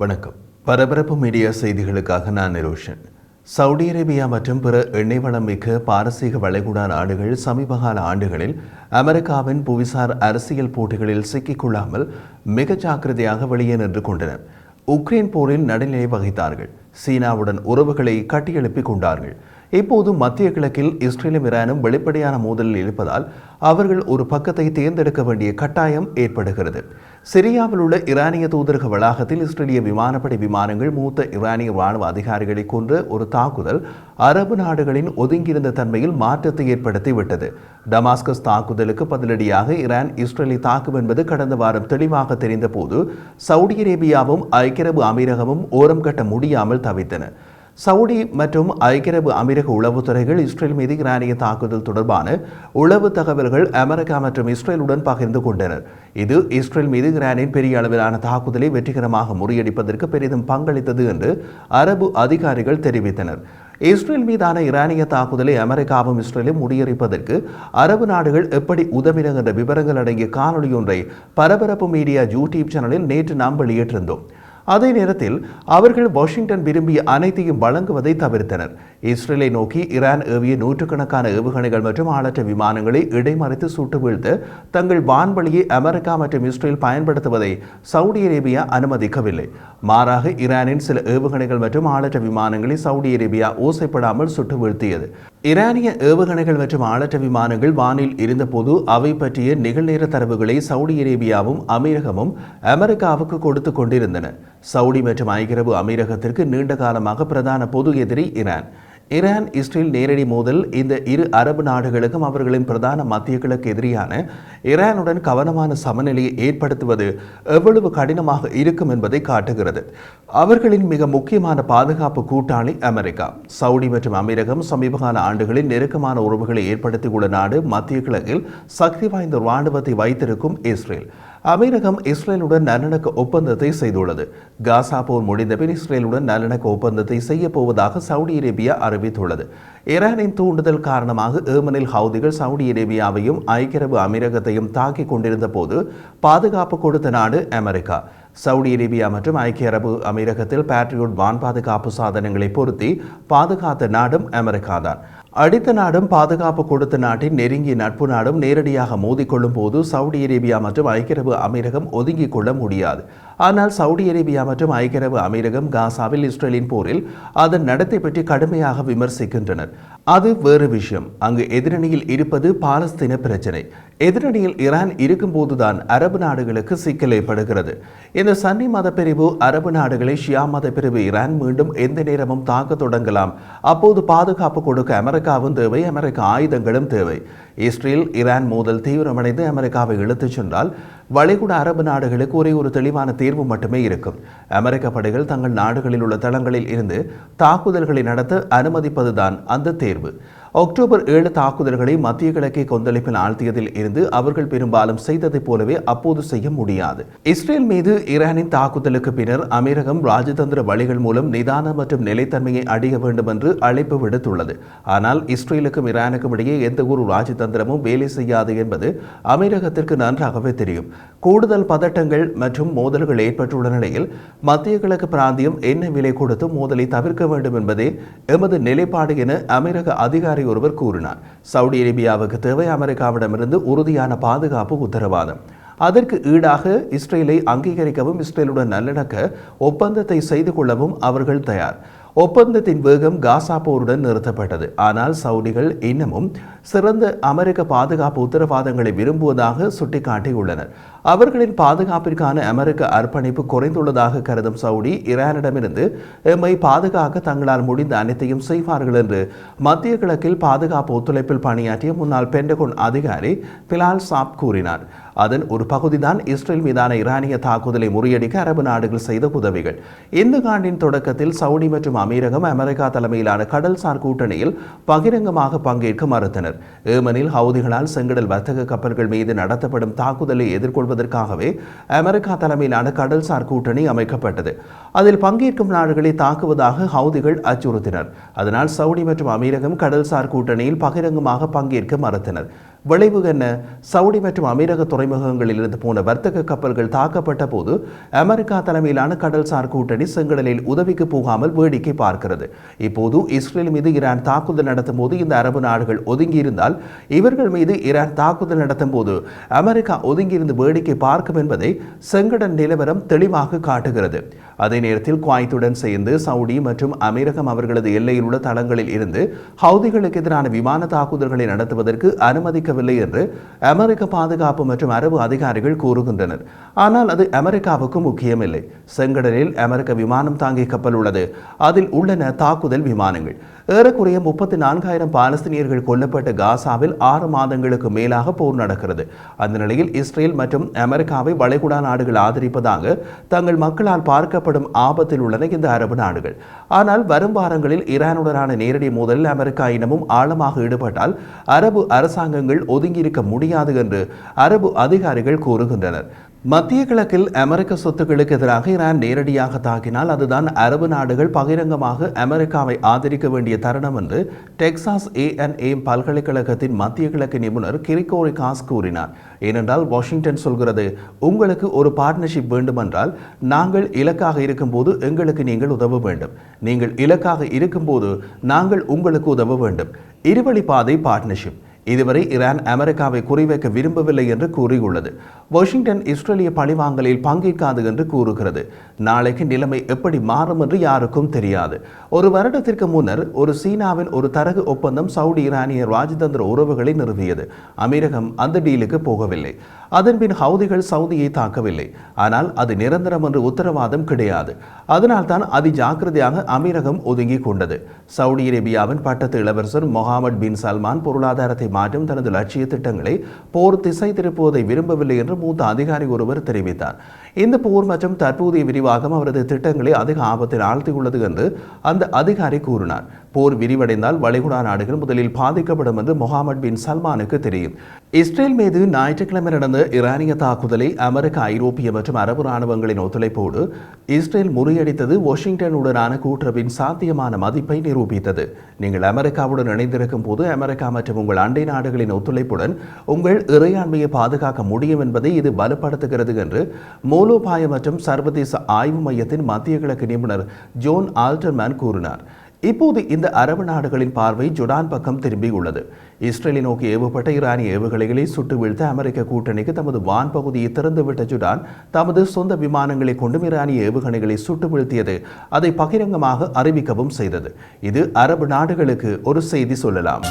வணக்கம். பரபரப்பு மீடியா செய்திகளுக்காக நான் நிரோஷன். சவுதி அரேபியா மற்றும் பிற எண்ணெய் வளம் மிக்க பாரசீக வளைகுடா நாடுகள் சமீபகால ஆண்டுகளில் அமெரிக்காவின் புவிசார் அரசியல் போட்டிகளில் சிக்கிக்கொள்ளாமல் மிக ஜாக்கிரதையாக வெளியே நின்று கொண்டனர். உக்ரைன் போரில் நடுநிலை வகித்தார்கள். சீனாவுடன் உறவுகளை கட்டியெழுப்பிக் கொண்டார்கள். இப்போது மத்திய கிழக்கில் இஸ்ரேலும் ஈரானும் வெளிப்படையான மோதலில் இருப்பதால் அவர்கள் ஒரு பக்கத்தை தேர்ந்தெடுக்க வேண்டிய கட்டாயம் ஏற்படுகிறது. சிரியாவில் உள்ள ஈரானிய தூதரக வளாகத்தில் இஸ்ரேலிய விமானப்படை விமானங்கள் மூத்த ஈரானிய ராணுவ அதிகாரிகளை கொன்ற ஒரு தாக்குதல் அரபு நாடுகளின் ஒதுங்கியிருந்த தன்மையில் மாற்றத்தை ஏற்படுத்திவிட்டது. டமாஸ்கஸ் தாக்குதலுக்கு பதிலடியாக ஈரான் இஸ்ரேலை தாக்கும் என்பது கடந்த வாரம் தெளிவாக தெரிந்த போது சவுதி அரேபியாவும் ஐக்கிய அரபு அமீரகமும் ஓரம் கட்ட முடியாமல் தவித்தன. சவுதி மற்றும் ஐக்கிய அரபு அமீரக உளவுத்துறைகள் இஸ்ரேல் மீது ஈரானிய தாக்குதல் தொடர்பான உளவு தகவல்கள் அமெரிக்கா மற்றும் இஸ்ரேலுடன் பகிர்ந்து கொண்டனர். இது இஸ்ரேல் மீது ஈரானின் பெரிய அளவிலான தாக்குதலை வெற்றிகரமாக முறியடிப்பதற்கு பெரிதும் பங்களித்தது என்று அரபு அதிகாரிகள் தெரிவித்தனர். இஸ்ரேல் மீதான ஈரானிய தாக்குதலை அமெரிக்காவும் இஸ்ரேலும் முறியடிப்பதற்கு அரபு நாடுகள் எப்படி உதவின என்ற விவரங்கள் அடங்கிய காணொலி ஒன்றை பரபரப்பு மீடியா யூடியூப் சேனலில் நேற்று நாம் வெளியிட்டிருந்தோம். அதே நேரத்தில் அவர்கள் வாஷிங்டன் விரும்பிய அனைத்தையும் வழங்குவதை தவிர்த்தனர். இஸ்ரேலை நோக்கி ஈரான் ஏவிய நூற்றுக்கணக்கான ஏவுகணைகள் மற்றும் ஆளற்ற விமானங்களை இடைமறித்து சுட்டு வீழ்த்த தங்கள் வான்வழியை அமெரிக்கா மற்றும் இஸ்ரேல் பயன்படுத்துவதை சவுதி அரேபியா அனுமதிக்கவில்லை. மாறாக ஈரானின் சில ஏவுகணைகள் மற்றும் ஆளற்ற விமானங்களை சவுதி அரேபியா ஓசைப்படாமல் சுட்டு வீழ்த்தியது. ஈரானிய ஏவுகணைகள் மற்றும் ஆளற்ற விமானங்கள் வானில் இருந்தபோது அவை பற்றிய நிகழ்நேர தரவுகளை சவுதி அரேபியாவும் அமீரகமும் அமெரிக்காவுக்கு கொடுத்து கொண்டிருந்தன. சவுதி மற்றும் ஐக்கிய அரபு அமீரகத்திற்கு நீண்ட காலமாக பிரதான பொது எதிரி ஈரான் இஸ்ரேல் நேரடி மோதல் இந்த இரு அரபு நாடுகளுக்கும் அவர்களின் பிரதான மத்திய கிழக்கு எதிரியான ஈரானுடன் கவனமான சமநிலையை ஏற்படுத்துவது எவ்வளவு கடினமாக இருக்கும் என்பதை காட்டுகிறது. அவர்களின் மிக முக்கியமான பாதுகாப்பு கூட்டாளி அமெரிக்கா. சவுதி மற்றும் அமீரகம் சமீபகால ஆண்டுகளில் நெருக்கமான உறவுகளை ஏற்படுத்தியுள்ள நாடு. மத்திய கிழக்கில் சக்தி வாய்ந்த இராணுவத்தை வைத்திருக்கும் இஸ்ரேல். அமீரகம் இஸ்ரேலுடன் நல்லிணக்க ஒப்பந்தத்தை செய்துள்ளது. காசா போர் முடிந்தபின் இஸ்ரேலுடன் நல்லிணக்க ஒப்பந்தத்தை செய்ய போவதாக சவுதி அரேபியா அறிவித்துள்ளது. ஈரானின் தூண்டுதல் காரணமாக ஏமனில் ஹவுதிகள் சவுதி அரேபியாவையும் ஐக்கிய அரபு அமீரகத்தையும் தாக்கிக் கொண்டிருந்த போது பாதுகாப்பு கொடுத்த நாடு அமெரிக்கா. சவுதி அரேபியா மற்றும் ஐக்கிய அரபு அமீரகத்தில் பேட்ரியோட் வான் பாதுகாப்பு சாதனங்களை பொருத்தி பாதுகாத்த நாடும் அமெரிக்கா தான். அடித்த நாடும் பாதுகாப்பு கொடுத்த நாட்டின் நெருங்கிய நட்பு நாடும் நேரடியாக மோதிக்கொள்ளும் போது சவுதி அரேபியா மற்றும் ஐக்கிய அரபு அமீரகம் ஒதுங்கிக் கொள்ள முடியாது. ஆனால் சவுதி அரேபியா மற்றும் ஐக்கிய அரபு அமீரகம் காசாவில் இஸ்ரேலின் போரில் அதன் நடத்தை பற்றி கடுமையாக விமர்சிக்கின்றனர். அது வேறு விஷயம். அங்கு எதிரணியில் இருப்பது பாலஸ்தீன பிரச்சினை. எதிரணியில் ஈரான் இருக்கும் போதுதான் அரபு நாடுகளுக்கு சிக்கல் ஏற்படுகிறது. இந்த சன்னி மத பிரிவு அரபு நாடுகளை ஷியா மத பிரிவு ஈரான் மீண்டும் எந்த நேரமும் தாக்க தொடங்கலாம். அப்போது பாதுகாப்பு கொடுக்க அமெரிக்காவும் தேவை, அமெரிக்க ஆயுதங்களும் தேவை. இஸ்ரேல் ஈரான் மோதல் தீவிரமடைந்து அமெரிக்காவை இழுத்துச் சென்றால் வளைகுடா அரபு நாடுகளுக்கு ஒரே ஒரு தெளிவான தீர்வு மட்டுமே இருக்கும். அமெரிக்க படைகள் தங்கள் நாடுகளில் உள்ள தளங்களில் இருந்து தாக்குதல்களை நடத்த அனுமதிப்பதுதான் அந்த தேர்வு. அக்டோபர் 7 தாக்குதல்களை மத்திய கிழக்கை கொந்தளிப்பில் ஆழ்த்தியதில் இருந்து அவர்கள் பெரும்பாலும் செய்ததைப் போலவே அப்போது செய்ய முடியாது. இஸ்ரேல் மீது ஈரானின் தாக்குதலுக்கு பின்னர் அமீரகம் ராஜதந்திர வழிகள் மூலம் நிதான மற்றும் நிலைத்தன்மையை அடைய வேண்டும் என்று அழைப்பு விடுத்துள்ளது. ஆனால் இஸ்ரேலுக்கும் ஈரானுக்கும் இடையே எந்த ஒரு ராஜதந்திரமும் வேலை செய்யாது என்பது அமீரகத்திற்கு நன்றாகவே தெரியும். கூடுதல் பதட்டங்கள் மற்றும் மோதல்கள் ஏற்பட்டுள்ள நிலையில் மத்திய கிழக்கு பிராந்தியம் என்ன விலை கொடுத்து மோதலை தவிர்க்க வேண்டும் என்பதே எமது நிலைப்பாடு என அமீரக அதிகாரி ஒருவர் கூறினார். சவுதி அரேபியாவுக்கு தேவை அமெரிக்காவிடமிருந்து உறுதியான பாதுகாப்பு உத்தரவாதம். அதற்கு ஈடாக இஸ்ரேலை அங்கீகரிக்கவும் இஸ்ரேலுடன் நல்லிணக்க ஒப்பந்தத்தை செய்து கொள்ளவும் அவர்கள் தயார். ஒப்பந்தத்தின் வேகம் காசா போருடன் நிறுத்தப்பட்டது. ஆனால் சவுதிகள் இன்னமும் சிறந்த அமெரிக்க பாதுகாப்பு உத்தரவாதங்களை விரும்புவதாக சுட்டிக்காட்டியுள்ளனர். அவர்களின் பாதுகாப்பிற்கான அமெரிக்க அர்ப்பணிப்பு குறைந்துள்ளதாக கருதும் சவுதி ஈரானிடமிருந்து எம்மை பாதுகாக்க தங்களால் முடிந்த அனைத்தையும் செய்வார்கள் என்று மத்திய கிழக்கில் பாதுகாப்பு ஒத்துழைப்பில் பணியாற்றிய முன்னாள் பென்டகன் அதிகாரி பிலால் சாப் கூறினார். அதன் ஒரு பகுதிதான் இஸ்ரேல் மீதான ஈரானிய தாக்குதலை முறியடிக்க அரபு நாடுகள் செய்த உதவிகள். இந்த ஆண்டின் தொடக்கத்தில் சவுதி மற்றும் அமீரகம் அமெரிக்கா தலைமையிலான கடல்சார் கூட்டணியில் பகிரங்கமாக பங்கேற்க மறுத்தனர். ஏமனில் ஹவுதிகளால் செங்கடல் வர்த்தக கப்பல்கள் மீது நடத்தப்படும் தாக்குதலை எதிர்கொள்வதற்காகவே அமெரிக்கா தலைமையிலான கடல்சார் கூட்டணி அமைக்கப்பட்டது. அதில் பங்கேற்கும் நாடுகளை தாக்குவதாக ஹவுதிகள் அச்சுறுத்தினர். அதனால் சவுதி மற்றும் அமீரகம் கடல்சார் கூட்டணியில் பகிரங்கமாக பங்கேற்க மறுத்தனர். விளைவு என்ன? சவுடி மற்றும் அமீரக துறைமுகங்களில் இருந்து போன வர்த்தக கப்பல்கள் தாக்கப்பட்ட போது அமெரிக்கா தலைமையிலான கடல்சார் கூட்டணி செங்கடலில் உதவிக்கு போகாமல் வேடிக்கை பார்க்கிறது. இப்போது இஸ்ரேல் மீது ஈரான் தாக்குதல் நடத்தும் போது இந்த அரபு நாடுகள் ஒதுங்கியிருந்தால் இவர்கள் மீது ஈரான் தாக்குதல் நடத்தும் போது அமெரிக்கா ஒதுங்கியிருந்து வேடிக்கை பார்க்கும் என்பதை செங்கடல் நிலவரம் தெளிவாக காட்டுகிறது. அதே நேரத்தில் குவைத்துடன் சேர்ந்து சவுடி மற்றும் அமீரகம் அவர்களது எல்லையில் உள்ள தளங்களில் இருந்து ஹவுதிகளுக்கு எதிரான விமான தாக்குதல்களை நடத்துவதற்கு அனுமதிக்கவில்லை என்று அமெரிக்க பாதுகாப்பு மற்றும் அரபு அதிகாரிகள் கூறுகின்றனர். ஆனால் அது அமெரிக்காவுக்கு முக்கியமில்லை. செங்கடலில் அமெரிக்க விமானம் தாங்கி கப்பல் உள்ளது. அதில் உள்ளன தாக்குதல் விமானங்கள். ஏறக்குறைய 34,000 பாலஸ்தீனியர்கள் கொல்லப்பட்ட காசாவில் 6 மாதங்களுக்கு மேலாக போர் நடக்கிறது. அந்த நிலையில் இஸ்ரேல் மற்றும் அமெரிக்காவை வளைகுடா நாடுகள் ஆதரிப்பதாக தங்கள் மக்களால் பார்க்கப்படும் ஆபத்தில் உள்ளன இந்த அரபு நாடுகள். ஆனால் வரும் வாரங்களில் ஈரானுடனான நேரடி மோதலில் அமெரிக்கா இனமும் ஆழமாக ஈடுபட்டால் அரபு அரசாங்கங்கள் ஒதுங்கியிருக்க முடியாது என்று அரபு அதிகாரிகள் கூறுகின்றனர். மத்திய கிழக்கில் அமெரிக்க சொத்துக்களுக்கு எதிராக ஈரான் நேரடியாக தாக்கினால் அதுதான் அரபு நாடுகள் பகிரங்கமாக அமெரிக்காவை ஆதரிக்க வேண்டிய தருணம் என்று டெக்சாஸ் A&M பல்கலைக்கழகத்தின் மத்திய கிழக்கு நிபுணர் கிரிகோரி காஸ் கூறினார். ஏனென்றால் வாஷிங்டன் சொல்கிறது, உங்களுக்கு ஒரு பார்ட்னர்ஷிப் வேண்டுமென்றால் நாங்கள் இலக்காக இருக்கும்போது எங்களுக்கு நீங்கள் உதவ வேண்டும். நீங்கள் இலக்காக இருக்கும்போது நாங்கள் உங்களுக்கு உதவ வேண்டும். இருவழி பாதை பார்ட்னர்ஷிப். இதுவரை ஈரான் அமெரிக்காவை குறிவைக்க விரும்பவில்லை என்று கூறியுள்ளது. வாஷிங்டன் இஸ்ரேலிய பழிவாங்கலில் பங்கேற்காது என்று கூறுகிறது. நாளைக்கு நிலைமை எப்படி மாறும் என்று யாருக்கும் தெரியாது. ஒரு வருடத்திற்கு முன்னர் ஒரு சீனாவின் ஒரு தரகு ஒப்பந்தம் சவுடி ஈரானிய ராஜதந்திர உறவுகளை நிறுவியது. அமீரகம் அந்த டீலுக்கு போகவில்லை. அதன்பின் ஹவுதிகள் சவுதியை தாக்கவில்லை. ஆனால் அது நிரந்தரம் என்று உத்தரவாதம் கிடையாது. அதனால்தான் அதி ஜாக்கிரதையாக அமீரகம் ஒதுங்கி கொண்டது. சவுடி அரேபியாவின் பட்டத்து இளவரசர் முகமது பின் சல்மான் பொருளாதாரத்தை மாற்றும் தனது லட்சிய திட்டங்களை போர் திசை திருப்புவதை விரும்பவில்லை என்று மூத்த அதிகாரி ஒருவர் தெரிவித்தார். இந்த போர் மற்றும் தற்போதைய விரிவாகம் அவரது திட்டங்களை அதிக ஆபத்தில் ஆழ்த்தியுள்ளது என்று அந்த அதிகாரி கூறினார். போர் விரிவடைந்தால் வளைகுடா நாடுகள் முதலில் பாதிக்கப்படும் என்று முகமது பின் சல்மானுக்கு தெரியும். இஸ்ரேல் மீது ஞாயிற்றுக்கிழமை நடந்த ஈரானிய தாக்குதலை அமெரிக்க, ஐரோப்பிய மற்றும் அரபு ராணுவங்களின் ஒத்துழைப்போடு இஸ்ரேல் முறியடித்தது வாஷிங்டனுடனான கூட்டுறவின் சாத்தியமான மதிப்பை நிரூபித்தது. நீங்கள் அமெரிக்காவுடன் இணைந்திருக்கும் போது அமெரிக்கா மற்றும் உங்கள் அண்டை நாடுகளின் ஒத்துழைப்புடன் உங்கள் இறையாண்மையை பாதுகாக்க முடியும் என்பதை இது பலப்படுத்துகிறது என்று மூலோபாய மற்றும் சர்வதேச ஆய்வு மையத்தின் மத்திய கிழக்கு நிபுணர் ஜோன் ஆல்டர்மேன் கூறினார். இப்போது இந்த அரபு நாடுகளின் பார்வை ஜோர்டான் பக்கம் திரும்பியுள்ளது. இஸ்ரேலை நோக்கி ஏவப்பட்ட ஈரானிய ஏவுகணைகளை சுட்டு வீழ்த்த அமெரிக்க கூட்டணிக்கு தமது வான் பகுதியை திறந்துவிட்ட ஜோர்டான் தமது சொந்த விமானங்களை கொண்டும் ஈரானிய ஏவுகணைகளை சுட்டு வீழ்த்தியது. அதை பகிரங்கமாக அறிவிக்கவும் செய்தது. இது அரபு நாடுகளுக்கு ஒரு செய்தி சொல்லலாம்.